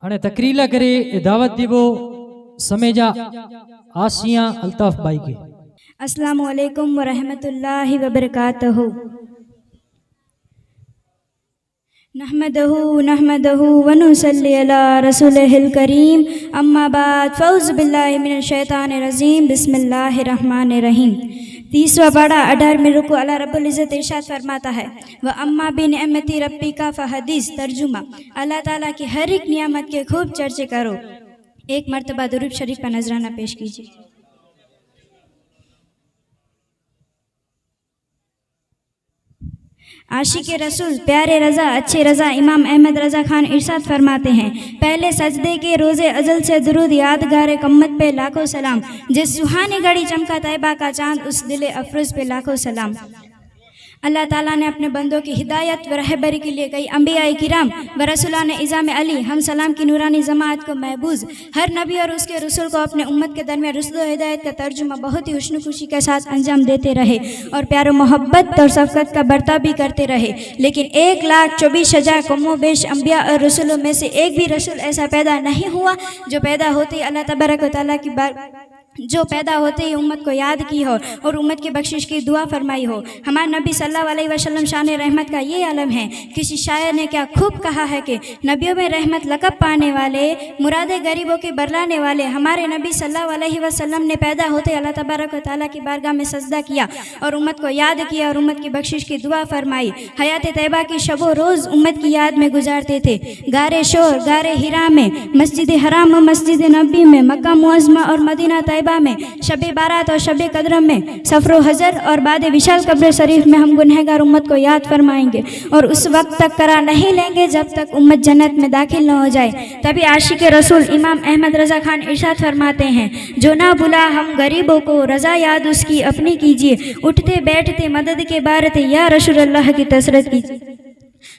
અને તકરીલા करे दावत दीबो समेजा आसिया अल्ताफ भाई के। अस्सलामु अलैकुम व रहमतुल्लाहि व बरकातहू। नहमदहू व नुसल्ली अला रसूलिहिल करीम, अम्मा बाद, फ़ौज़ बिल्लाहि मिनश शैतानिर रजीम, बिस्मिल्लाहिर रहमानिर रहीम। 30वां पारा 18 में रुकू अल्लाह रब्बुल इज़्ज़त इरशाद फरमाता है, व अम्मा बिनिअमति रब्बिका फ़हदीस। तर्जुमा, अल्लाह ताला की हर एक नियामत के खूब चर्चे करो। एक मरतबा दुरूद शरीफ का नजराना पेश कीजिए। आशिक रसूल प्यारे रज़ा अच्छे रज़ा इमाम अहमद रज़ा खान इरशाद फरमाते हैं, पहले सजदे के रोज़े अजल से दुरूद यादगार कम्मत पे लाखों सलाम। जिस सुहानी घड़ी चमका तैयबा का चांद, उस दिले अफरोज़ पे लाखों सलाम। अल्लाह ताला ने अपने बंदों की हिदायत व रहबरी के लिए कई अंबिया किराम व रसूलान इज़ाम अली हम सलाम की नूरानी जमात को महबूज हर नबी और उसके रसूल को अपने उम्मत के दरमियान रुश्द व हिदायत का तर्जुमा बहुत ही हुस्न खुशी के साथ अंजाम देते रहे और प्यार मोहब्बत और शफ़क़त का बर्ताव भी करते रहे। लेकिन 1,24,000 कमो बेश अंबिया और रसूलों में से एक भी रसूल ऐसा पैदा नहीं हुआ जो पैदा होते ही अल्लाह तबारक व तआला की जो पैदा होते ही उम्मत को याद की हो और उम्मत की बख्शिश की दुआ फरमाई हो। हमारे नबी सल्लल्लाहु अलैहि वसल्लम शान रहमत का ये आलम है। किसी शायर ने क्या खूब कहा है कि नबियों में रहमत लक़ब पाने वाले, मुरादे गरीबों के बरलाने वाले हमारे नबी सल्लल्लाहु अलैहि वसल्लम ने पैदा होते अल्लाह तबारक व तआला की बारगाह में सजदा किया और उम्मत को याद किया और उम्मत की बख्शिश की दुआ फरमाई। हयात तैयबा की शबो रोज़ उम्मत की याद में गुजारते थे। गारे शोर, गारे हिरा में, मस्जिद हराम, मस्जिद नबी में, मक्का मुअज़्ज़मा और मदीना में, शबे बारात और शबे कदर में, सफरो हजर और बाद विशाल कब्र शरीफ में हम गुनहगार उम्मत को याद फरमाएंगे और उस वक्त तक करा नहीं लेंगे जब तक उम्मत जन्नत में दाखिल न हो जाए। तभी आशिक रसूल इमाम अहमद रज़ा खान इरशाद फरमाते हैं, जो ना बुला हम गरीबों को, रज़ा याद उसकी अपनी कीजिए, उठते बैठते मदद के बारते या रसूल अल्लाह की तसरत कीजिए।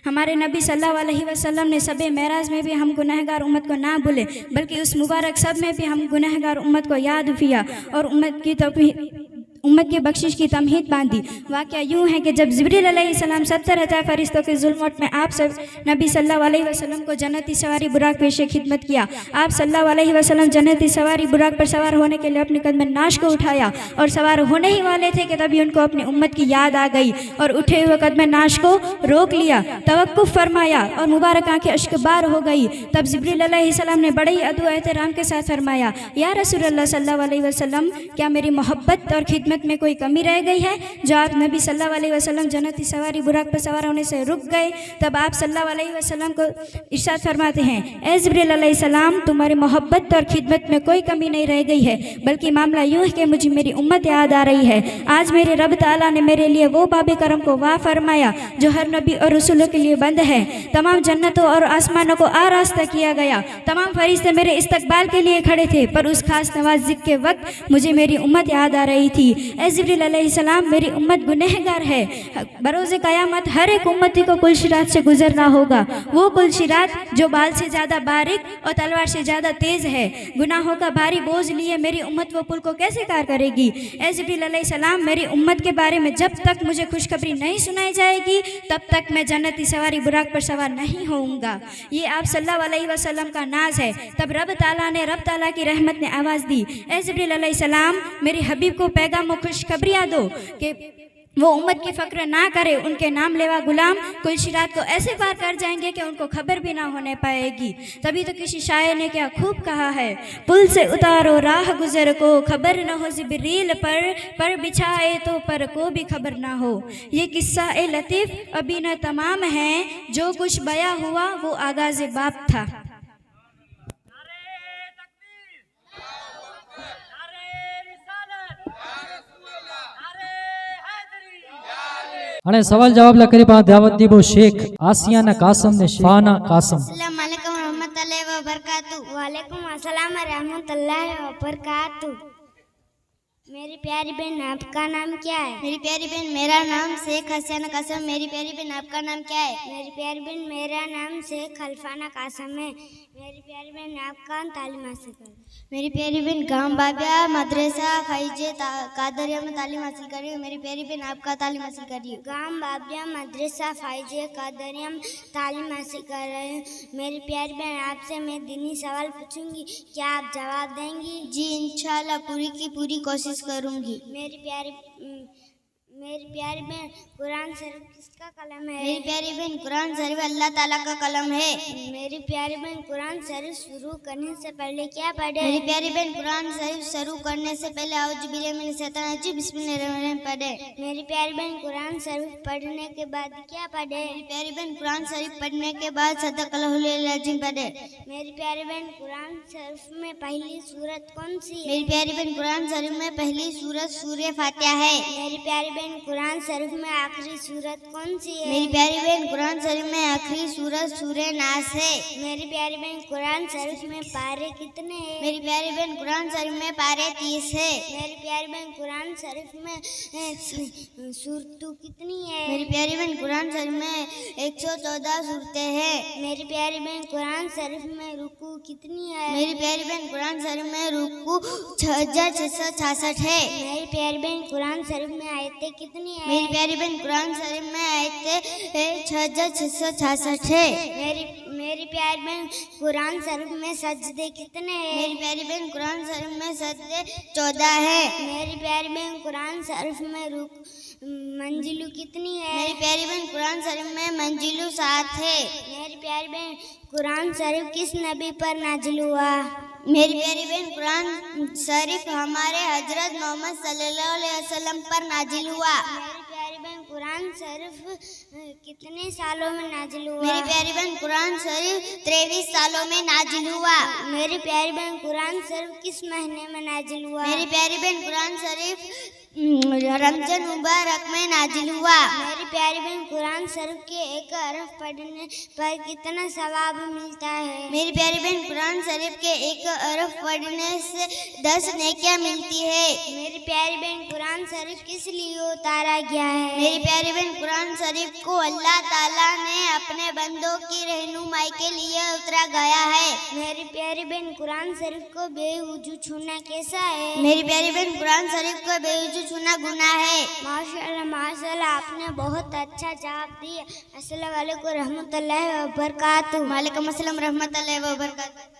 हमारे नबी सल्लल्लाहु अलैहि वसल्लम ने सबे मेराज में भी हम गुनहगार उम्मत को ना भूले बल्कि उस मुबारक सब में भी हम गुनहगार उम्मत को याद किया और उम्मत की बख्शिश की तमहीद बांधी। वाक़या यूँ है कि जब जिब्रील अलैहिस्सलाम 70,000 फरिश्तों के जुल्मत में आप सब नबी सल्लल्लाहु अलैहि वसल्लम को जन्नती सवारी बुराक पेश खिदमत किया। आप सल्लल्लाहु अलैहि वसल्लम जन्नती सवारी बुराक पर सवार होने के लिए अपने कदम नाश को उठाया और सवार होने ही वाले थे कि तभी उनको अपनी उम्मत की याद आ गई और उठे हुए कदम नाश को रोक लिया, तवक्कुफ फरमाया और मुबारक आंखें अश्कबार हो गई। तब जिब्रील अलैहिस्सलाम ने बड़े ही अदब एहतराम के साथ फरमाया, या रसूल अल्लाह सल्लल्लाहु अलैहि वसल्लम, क्या मेरी मोहब्बत और खिदमत में कोई कमी रह गई है जो आप नबी सल्लल्लाहु अलैहि वसल्लम जन्नती सवारी बुराक पर सवार होने से रुक गए? तब आप सल्लल्लाहु अलैहि वसल्लम को इरशाद फरमाते हैं, ए जिब्रील अलैहिस्सलाम, तुम्हारी मोहब्बत और खिदमत में कोई कमी नहीं रह गई है, बल्कि मामला यूँ है कि मुझे मेरी उम्मत याद आ रही है। आज मेरे रब ताला ने मेरे लिए वो बाबे करम को वाह फरमाया जो हर नबी और रसूलों के लिए बंद है। तमाम जन्नतों और आसमानों को आरास्ता किया गया, तमाम फरिश्ते मेरे इस्तकबाल के लिए खड़े थे, पर उस खास नवाज़िश के वक्त मुझे मेरी उम्मत याद आ रही थी। ए जिब्रील अलैहिस्सलाम, मेरी उम्मत गुनहगार है। बरोज़े क़यामत हर एक उम्मती को कुल शिरात से गुजरना होगा, वो कुल शिरात जो बाल से ज़्यादा बारीक और तलवार से ज़्यादा तेज़ है। गुनाहों का भारी बोझ लिए मेरी उम्मत वो पुल को कैसे पार करेगी? ए जिब्रील अलैहिस्सलाम, मेरी उम्मत के बारे में जब तक मुझे खुशखबरी नहीं सुनाई जाएगी तब तक मैं जन्नती सवारी बुराक पर सवार नहीं होऊंगा। ये आप सल्लल्लाहु अलैहि वसल्लम का नाज है। तब रब ताला की रहमत ने आवाज़ दी, ए जिब्रील अलैहिस्सलाम, मेरे हबीब को पैगाम खुशखबरियाँ दो कि वो उम्मत की फ़क्र ना करे, उनके नाम लेवा गुलाम कुल शिरात को ऐसे पार कर जाएंगे कि उनको खबर भी ना होने पाएगी। तभी तो किसी शायर ने क्या खूब कहा है, पुल से उतारो राह गुजर को, खबर न हो जिब्रील पर बिछाए तो पर को भी खबर ना हो। ये किस्सा ए लतीफ़ अभी न तमाम है, जो कुछ बया हुआ वो आगाज़ बाप था। અને સવાલ જવાબ લા કરી પા દાવત દીબો शेख आसियाना कासम ने फाना कासम। अस्सलाम वालेकुम रहमतुल्लाहि व बरकातहू। वालेकुम अस्सलाम रहमतुल्लाहि व बरकातहू। मेरी प्यारी बहन आपका नाम क्या है? मेरी प्यारी बहन मेरा नाम शेख हसीना कासम। मेरी प्यारी बहन आपका नाम क्या है? मेरी प्यारी बहन मेरा नाम शेख खलफाना कासम है। मेरी प्यारी बहन आप कौन तालीम हासिल कर? मेरी प्यारी बहन गांव बाबिया मदरसा फैजे कादरिया में तालीम हासिल कर रही हूँ। मेरी प्यारी बहन आपका तालीम हासिल कर रही हूँ। गांव बाबिया मदरसा फैजे कादरिया में तालीम हासिल कर रहे हैं। मेरी प्यारी बहन आपसे मैं दीनी सवाल पूछूंगी, क्या आप जवाब देंगी? जी इंशाल्लाह पूरी की पूरी कोशिश करूँगी। मेरी प्यारी बहन कुरान शरीफ किसका कलम है? मेरी प्यारी बहन कुरान शरीफ अल्लाह ताला का कलम है। मेरी प्यारी बहन कुरान शरीफ शुरू करने से पहले क्या पढ़े? मेरी प्यारी बहन कुरान शरीफ शुरू करने से पहले औज़ु बिल्लाहि मिनश शैतानिर रजीम बिस्मिल्लाहिर्रहमानिर्रहीम पढ़े। मेरी प्यारी बहन कुरान शरीफ पढ़ने के बाद क्या पढ़े? मेरी प्यारी बहन कुरान शरीफ पढ़ने के बाद सदक़ल्लाहुल अज़ीम पढ़े। मेरी प्यारी बहन कुरान शरीफ में पहली सूरत कौन सी है? मेरी प्यारी बहन कुरान शरीफ में पहली सूरत सूरह फातिहा है। मेरी प्यारी बहन कुरान शरीफ में आखिरी सूरत कौन सी है? मेरी प्यारी बहन कुरान शरीफ में आखिरी सूरत सूरह नास है। मेरी प्यारी बहन कुरान शरीफ में पारे कितने हैं? मेरी प्यारी बहन कुरान शरीफ में पारे 30 है। मेरी प्यारी बहन कुरान शरीफ में सूरतों कितनी है? मेरी प्यारी बहन कुरान शरीफ में 114 सूरतें हैं। मेरी प्यारी बहन कुरान शरीफ में रुकू कितनी है? मेरी प्यारी बहन कुरान शरीफ में रुकू 6666 है। मेरी प्यारी बहन कुरान शरीफ में आयतें कितनी है? मेरी प्यारी बहन कुरान शरीफ में आयतें 6666 है। मेरी प्यारी बहन कुरान शरीफ में सजदे कितने हैं? मेरी प्यारी बहन कुरान शरीफ में सजदे 14 है। मेरी प्यारी बहन कुरान शरीफ में मंजिलू कितनी है? मेरी प्यारी बहन कुरान शरीफ में मंजिलू 7 है। मेरी प्यारी बहन कुरान शरीफ किस नबी पर नाजिल हुआ? मेरी प्यारी बहन कुरान शरीफ हमारे हजरत मोहम्मद सल्लल्लाहु अलैहि वसल्लम पर नाजिल हुआ। मेरी प्यारी बहन कुरान शरीफ कितने सालों में नाजिल हुआ? मेरी प्यारी बहन कुरान शरीफ 23 सालों में नाजिल हुआ। मेरी प्यारी बहन कुरान शरीफ किस महीने में नाजिल हुआ? मेरी प्यारी बहन कुरान शरीफ रमजान मुबारक में नाजिल हुआ। मेरी प्यारी बहन कुरान शरीफ के एक हरफ पढ़ने पर कितना सवाब मिलता है? मेरी प्यारी बहन कुरान शरीफ के एक हरफ पढ़ने से 10 नेकियां मिलती है। मेरी प्यारी बहन कुरान शरीफ किस लिए उतारा गया है? मेरी प्यारी बहन कुरान शरीफ को अल्लाह ताला ने अपने बंदों की रहनुमाई के लिए उतारा गया है। मेरी प्यारी बहन कुरान शरीफ को बेवजू छूना कैसा है? मेरी प्यारी बहन कुरान शरीफ को बेवजू छूना गुनाह है। माशाअल्लाह माशाअल्लाह, आपने बहुत अच्छा जवाब दिया। अस्सलाम वालेकुम रहमतुल्लाहि व बरकातहू। वालेकुम अस्सलाम रहमतुल्लाहि व बरकातहू।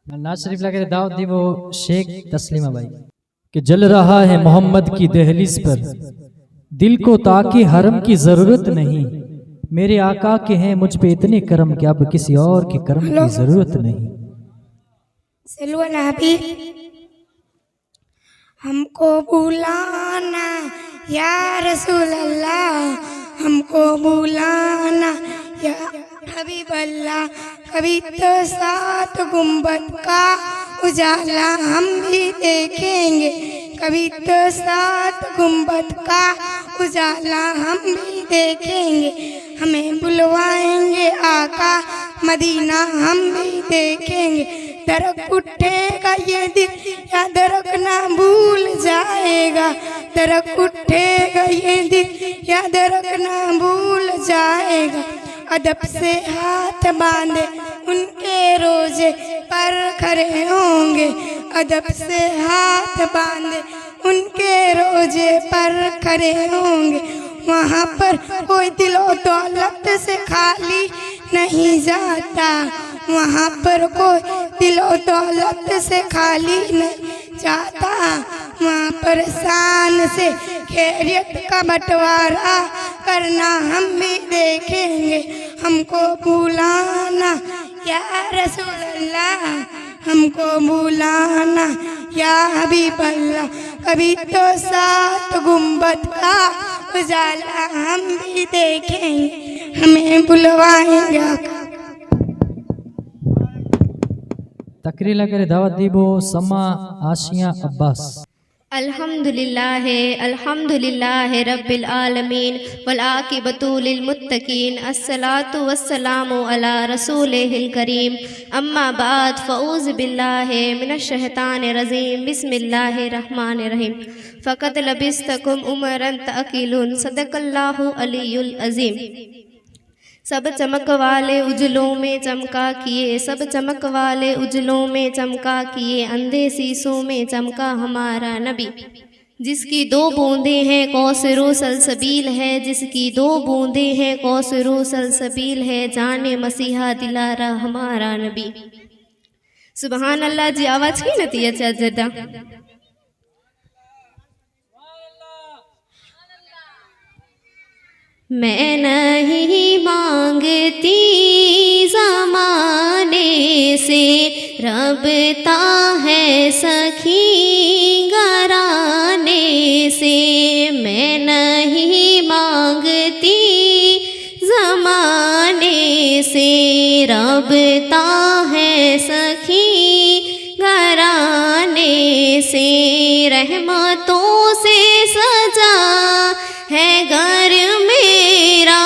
नाज शरीफ लगे दावत दी वो शेख तस्लीमा भाई कि जल रहा है मोहम्मद की दहलीज पर, दिल को ताकि हरम की जरूरत नहीं, मेरे आका के हैं मुझ पे इतने करम कि अब किसी और के करम की जरूरत नहीं। सल्लु अला हबीब। हमको बुलाना या रसूल अल्लाह, हमको बुलाना या हबीब अल्लाह। कभी तो 7 गुंबद का उजाला हम भी देखेंगे, कभी तो 7 गुंबद का उजाला हम भी देखेंगे। हमें बुलवाएंगे आका मदीना हम भी देखेंगे। दरक उठेगा ये दिल या दरक ना भूल जाएगा, दरक उठेगा ये दिल या दरक ना भूल जाएगा। अदब से हाथ बांधे उनके रोजे पर खड़े होंगे, अदब से हाथ बांधे उनके रोजे पर खड़े होंगे। वहाँ पर कोई दिलो दौलत से खाली नहीं जाता, वहाँ पर कोई दिलो दौलत से खाली नहीं जाता। वहाँ पर शान से खैरियत का बंटवारा करना हम भी देखेंगे। हमको बुलाना या रसूल अल्लाह, हमको बुलाना या हबीब अल्लाह। कभी तो 7 गुंबद का उजाला हम भी देखेंगे, हमें बुलवाएंगे। तकरीर लगे दावत दी वो समा आशिया अब्बास। अल्हम्दुलिल्लाह रब्बिल आलमीन वल आकिबतु लिल मुत्तकीन अस्सलातु वस्सलामु अला रसूलिहिल करीम अम्मा बाद फ़ऊज़ु बिल्लाहि मिनश शैतानिर रजीम बिस्मिल्लाहिर रहमानिर रहीम फ़क़द लबिस्तकुम उमरन तअकिलून सदक़ल्लाहु अलियुल अज़ीम। सब चमक वाले उजलों में चमका किए, सब चमक वाले उजलों में चमका किए, अंधे शीशों में चमका हमारा नबी, जिसकी 2 बूंदें हैं कौसरो सलसबील है, जिसकी 2 बूंदें हैं कौसरो सलसबील है, जाने मसीहा दिलारा हमारा नबी। सुबहान अल्लाह जी। आवाज़ की नती अच्छा जदा मैं नहीं मांगती ज़माने से, रबता है सखी घराने से। मैं नहीं मांगती ज़माने से, रबता है सखी घराने से। रहमतों से सजा है घर मेरा,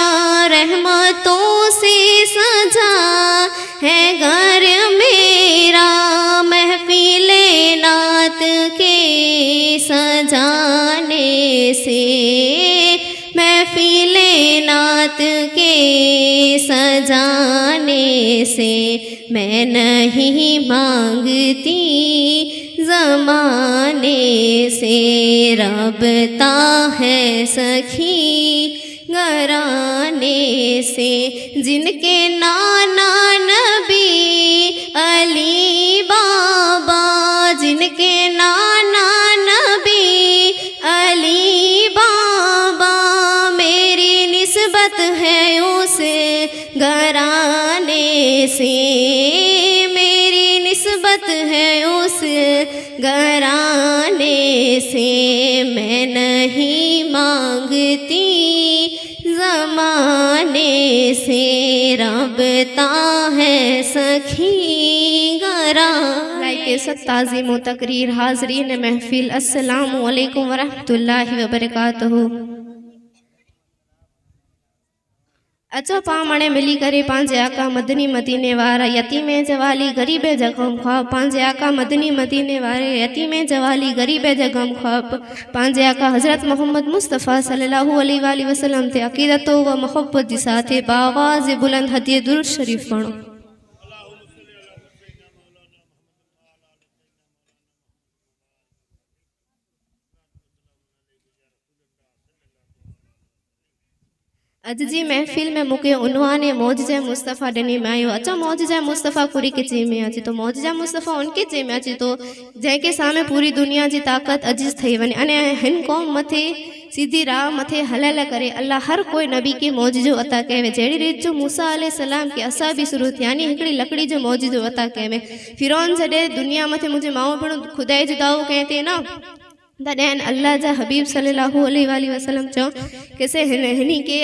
रहमतों से सजा है घर मेरा, महफिले नात के सजाने से, महफिले नात के सजाने से। मैं नहीं मांगती ज़माने से, रबता है सखी घराने से। जिनके नाना नबी अली बाबा, जिनके नाना नबी अली बाबा, मेरी निस्बत है उस घराने से, मेरी निस्बत है उस घराने से। मैं नहीं मांगती ज़माने से, रबता है सखी घराने। लाइक ताज़ीम व तकरीर हाज़रीन महफिल, अस्सलामु अलैकुम वरहमतुल्लाहि वबरकातुहू। अच्छा पामणे मिली करे पांजे आका मदनी मदीने वारा, यतीमे जवाली गरीबे जगम ख्वाब, पांजे आका मदनी मदीने वारे, यतीमे जवाली गरीबे जगम ख्वाब, पांजे आका हज़रत मोहम्मद मुस्तफ़ा सल्लल्लाहु अलैहि वसल्लम ते अक़ीदतो व मोहब्बत जी साथे बावाज़ बुलंद हदीए दुरूद शरीफ पढ़ो। अज जी महफिल में मुके उन्वान मौजज़े मुस्तफ़ा ॾिनी में आयो। अच्छा मौजज़े मुस्तफ़ा पूरी के चे में अचे तो मौजज़े मुस्तफ़ा उनके चे में अचे तो जैके सामने पूरी दुनिया की ताकत अजीज थी वने अने हिन कौम मथे सीधी राह मथे हलाल करे अल्लाह हर कोई नबी के मौजज़ो अता कहे। जहिड़ी रीत जो मूसा अलैहि सलाम के असा भी शुरू थिया यानी हिकिड़ी लकड़ी जो मौजज़ो अता कहे। फिरौन जॾहिं दुनिया मथे मुझे माओ भेण खुदाई जो दावो कहे थे ना, तॾहिं अल्लाह जा हबीब सल्लल्लाहु अलैहि वसल्लम चो कैसे हिनी के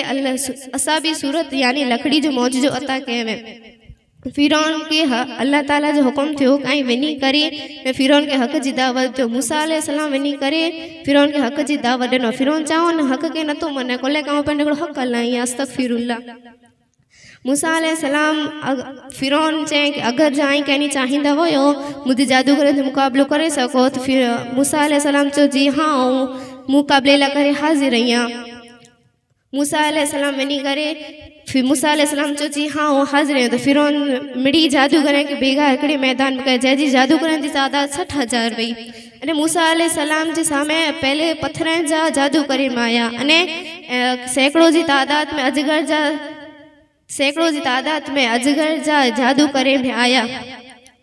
असा भी सूरत यानी लकड़ी जो मौजज़ो अता कहे। फिरौन के अल्लाह ताला जो हुकुम थियो कहीं वनी करे फिरौन के हक़ जी दावत जो मूसा अलैहि सलाम वनी करे फिरौन के हक़ जी दावत ॾिनो। फिरौन चाहो न हक़ के नथो मने कोले कां पंहिंजो हक़ हलाई अस्तगफिरुल्लाह। मूसा अलैहि सलाम फिरौन चए कि अगर जाई कहनी चाहींदा हुयो मुझे जादूगर जो मुक़ाबलो करे सको तो फिर मूसा अलैहि सलाम चो जी हाँ मुक़ाबले ला करे हाजिर आहियां। मूसा अलैहि सलाम वनी करे फिर मूसा अलैहि सलाम चो जी हाँ वो हाजिर है। तो फिरौन मिड़ी जादूगर के बेगा हिकिड़े मैदान में कहे जंहिंजी जादूगरनि जी तादाद 60,000 हुई अने मूसा अलैहि सलाम जे सामे पहले पत्थरनि जा जादूगर आया अने सैकड़ों जी तादाद में अजगर जा जादूगर में आया।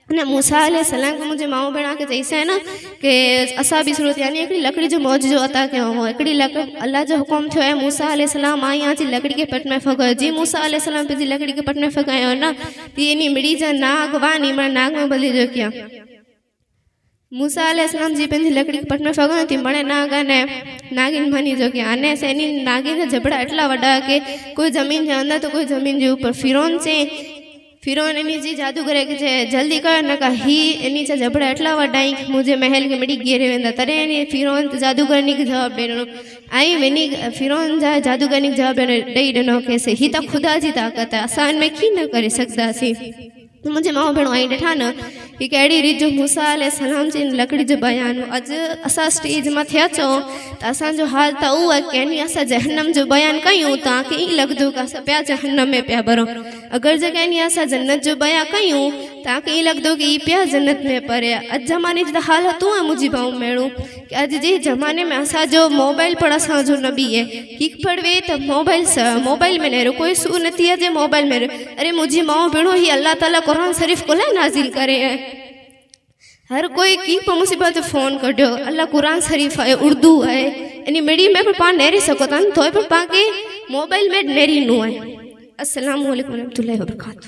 अने मूसा अलैहि सलाम को मुझे माओ भेण के चईसे है ना कि असा भी सूरत यानी हिकिड़ी लकड़ी जो मौजज़ो अता कयो हो। हिकिड़ी लकड़ी अल्लाह जो हुकुम थियो है मूसा अलैहि सलाम आई आज लकड़ी के पट में फगायो। जी मूसा अलैहि सलाम पंहिंजी लकड़ी के पट में फगायो ना ती इनी मिड़ी जा नाग वानी मन नाग में बदली जो किया। मूसा अलैहि सलाम जी पंहिंजी लकड़ी के पट में फगायो थी मणे नाग ने नागिन बनी जो किया। अने सेनी नागिन जा जबड़ा एटला वडा के कोई जमीन जे अंदर तो कोई जमीन जे ऊपर। फिरौन से फिरौन इन्हीं जी जादूगर के जल्दी कर न का ही इन्हीं चा जबड़ा एटला वडाई मुझे महल के मिड़ी घेरे वेंदा तरे इन्हीं फिरौन जादूगरनी के जवाब देनो आई वेनी फिरौन जा जादूगरनी के जवाब दई देनो कैसे ही ता खुदा जी ताकत है आसान में की न करे सकदा सी मुझे माओ भेणो आई ॾिठा न कि कहिड़ी रीत जो मूसा अलैहिस्सलाम जी लकड़ी जो बयान अॼु असां स्टेज मां थिया चऊं त असांजो हाल त उहो आहे की यानी असां जहन्नम जो बयानु कयूं तव्हांखे ईअं लॻंदो की असां पिया जहन्नम में पिया भरूं अगरि जे यानी असां जन्नत जो बयानु कयूं तव्हांखे ईअं लॻंदो की हीअ पिया जन्नत में परे अॼु ज़माने जी त हालत तूं आहे मुंहिंजी भाऊ भेणूं की अॼु जे ज़माने में असांजो मोबाइल पण असांजो न बि आहे किक पड़ वे त मोबाइल में न कोई सूर न थी अचे मोबाइल में अरे मुंहिंजी माउ भेणो ही अल्लाह ताला क़ुरान शरीफ को नाज़िल करे है हर कोई की मुसीबत फ़ोन कढियो अल्लाह कुरान शरीफ है उर्दू है इन मिड़ी में भी पाण नेरी सको था तो पाण के मोबाइल में नेरी नो है अस्सलाम वालेकुम रहमतुल्लाहि व बरकातहू।